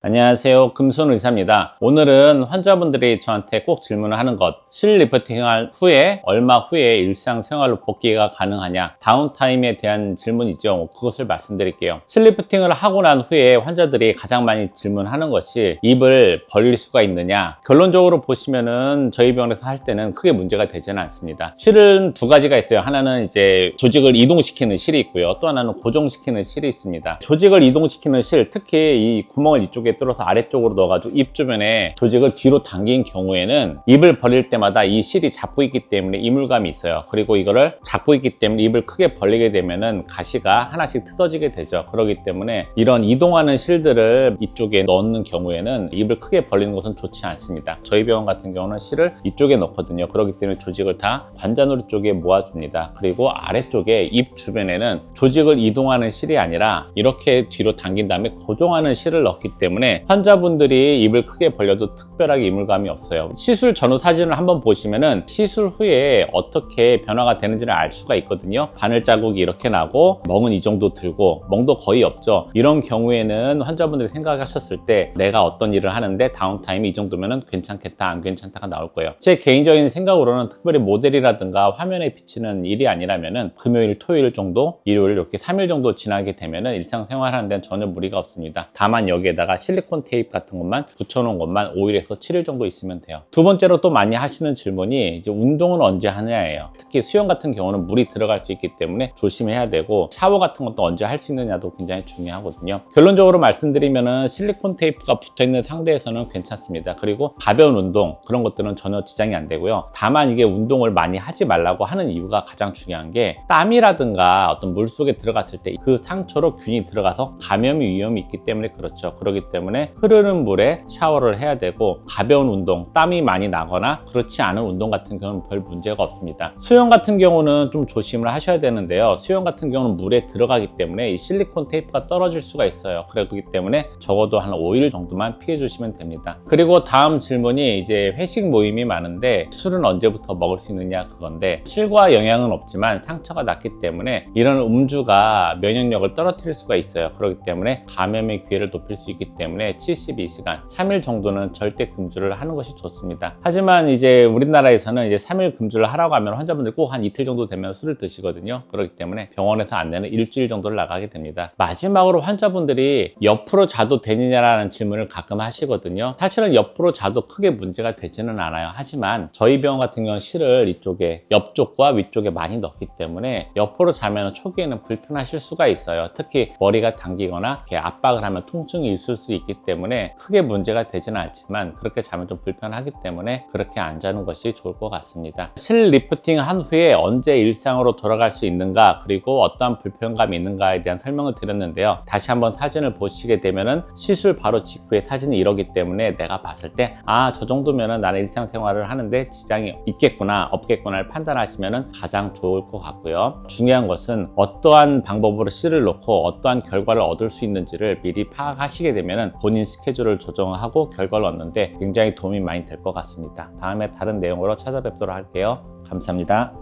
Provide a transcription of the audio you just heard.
안녕하세요. 금손의사입니다. 오늘은 환자분들이 저한테 꼭 질문을 하는 것, 실 리프팅할 후에 얼마 후에 일상생활로 복귀가 가능하냐, 다운타임에 대한 질문이죠. 그것을 말씀드릴게요. 실 리프팅을 하고 난 후에 환자들이 가장 많이 질문하는 것이 입을 벌릴 수가 있느냐. 결론적으로 보시면은 저희 병원에서 할 때는 크게 문제가 되지는 않습니다. 실은 두 가지가 있어요. 하나는 이제 조직을 이동시키는 실이 있고요. 또 하나는 고정시키는 실이 있습니다. 조직을 이동시키는 실, 특히 이 구멍을 이쪽에 뚫어서 아래쪽으로 넣어가지고 입 주변에 조직을 뒤로 당긴 경우에는 입을 벌릴 때마다 이 실이 잡고 있기 때문에 이물감이 있어요. 그리고 이거를 잡고 있기 때문에 입을 크게 벌리게 되면은 가시가 하나씩 뜯어지게 되죠. 그렇기 때문에 이런 이동하는 실들을 이쪽에 넣는 경우에는 입을 크게 벌리는 것은 좋지 않습니다. 저희 병원 같은 경우는 실을 이쪽에 넣거든요. 그렇기 때문에 조직을 다 관자놀이 쪽에 모아줍니다. 그리고 아래쪽에 입 주변에는 조직을 이동하는 실이 아니라 이렇게 뒤로 당긴 다음에 고정하는 실을 넣기 때문에 환자분들이 입을 크게 벌려도 특별하게 이물감이 없어요. 시술 전후 사진을 한번 보시면은 시술 후에 어떻게 변화가 되는지를 알 수가 있거든요. 바늘 자국이 이렇게 나고 멍은 이 정도 들고 멍도 거의 없죠. 이런 경우에는 환자분들이 생각하셨을 때 내가 어떤 일을 하는데 다운타임이 이 정도면은 괜찮겠다 안 괜찮다가 나올 거예요. 제 개인적인 생각으로는 특별히 모델이라든가 화면에 비치는 일이 아니라면은 금요일 토요일 정도 일요일 이렇게 3일 정도 지나게 되면은 일상생활하는 데는 전혀 무리가 없습니다. 다만 여기에다가 실리콘 테이프 같은 것만 붙여놓은 것만 5일에서 7일 정도 있으면 돼요. 두 번째로 또 많이 하시는 질문이 이제 운동은 언제 하느냐예요. 특히 수영 같은 경우는 물이 들어갈 수 있기 때문에 조심해야 되고 샤워 같은 것도 언제 할 수 있느냐도 굉장히 중요하거든요. 결론적으로 말씀드리면은 실리콘 테이프가 붙어있는 상태에서는 괜찮습니다. 그리고 가벼운 운동 그런 것들은 전혀 지장이 안 되고요. 다만 이게 운동을 많이 하지 말라고 하는 이유가 가장 중요한 게 땀이라든가 어떤 물 속에 들어갔을 때 그 상처로 균이 들어가서 감염 위험이 있기 때문에 그렇죠. 그렇기 때문에 흐르는 물에 샤워를 해야 되고 가벼운 운동, 땀이 많이 나거나 그렇지 않은 운동 같은 경우는 별 문제가 없습니다. 수영 같은 경우는 좀 조심을 하셔야 되는데요. 수영 같은 경우는 물에 들어가기 때문에 이 실리콘 테이프가 떨어질 수가 있어요. 그렇기 때문에 적어도 한 5일 정도만 피해 주시면 됩니다. 그리고 다음 질문이 이제 회식 모임이 많은데 술은 언제부터 먹을 수 있느냐 그건데 실과 영향은 없지만 상처가 났기 때문에 이런 음주가 면역력을 떨어뜨릴 수가 있어요. 그렇기 때문에 감염의 기회를 높일 수 있기 때문에 72시간, 3일 정도는 절대 금주를 하는 것이 좋습니다. 하지만 이제 우리나라에서는 이제 3일 금주를 하라고 하면 환자분들 꼭 한 이틀 정도 되면 술을 드시거든요. 그렇기 때문에 병원에서 안내는 일주일 정도를 나가게 됩니다. 마지막으로 환자분들이 옆으로 자도 되느냐라는 질문을 가끔 하시거든요. 사실은 옆으로 자도 크게 문제가 되지는 않아요. 하지만 저희 병원 같은 경우는 실을 이쪽에 옆쪽과 위쪽에 많이 넣기 때문에 옆으로 자면 초기에는 불편하실 수가 있어요. 특히 머리가 당기거나 이렇게 압박을 하면 통증이 있을 수 있기 때문에 크게 문제가 되지는 않지만 그렇게 자면 좀 불편하기 때문에 그렇게 안 자는 것이 좋을 것 같습니다. 실 리프팅 한 후에 언제 일상으로 돌아갈 수 있는가 그리고 어떠한 불편감이 있는가에 대한 설명을 드렸는데요. 다시 한번 사진을 보시게 되면은 시술 바로 직후에 사진이 이러기 때문에 내가 봤을 때 저 정도면은 나는 일상생활을 하는데 지장이 있겠구나 없겠구나를 판단하시면은 가장 좋을 것 같고요. 중요한 것은 어떠한 방법으로 실을 놓고 어떠한 결과를 얻을 수 있는지를 미리 파악하시게 되면은 본인 스케줄을 조정하고 결과를 얻는데 굉장히 도움이 많이 될 것 같습니다. 다음에 다른 내용으로 찾아뵙도록 할게요. 감사합니다.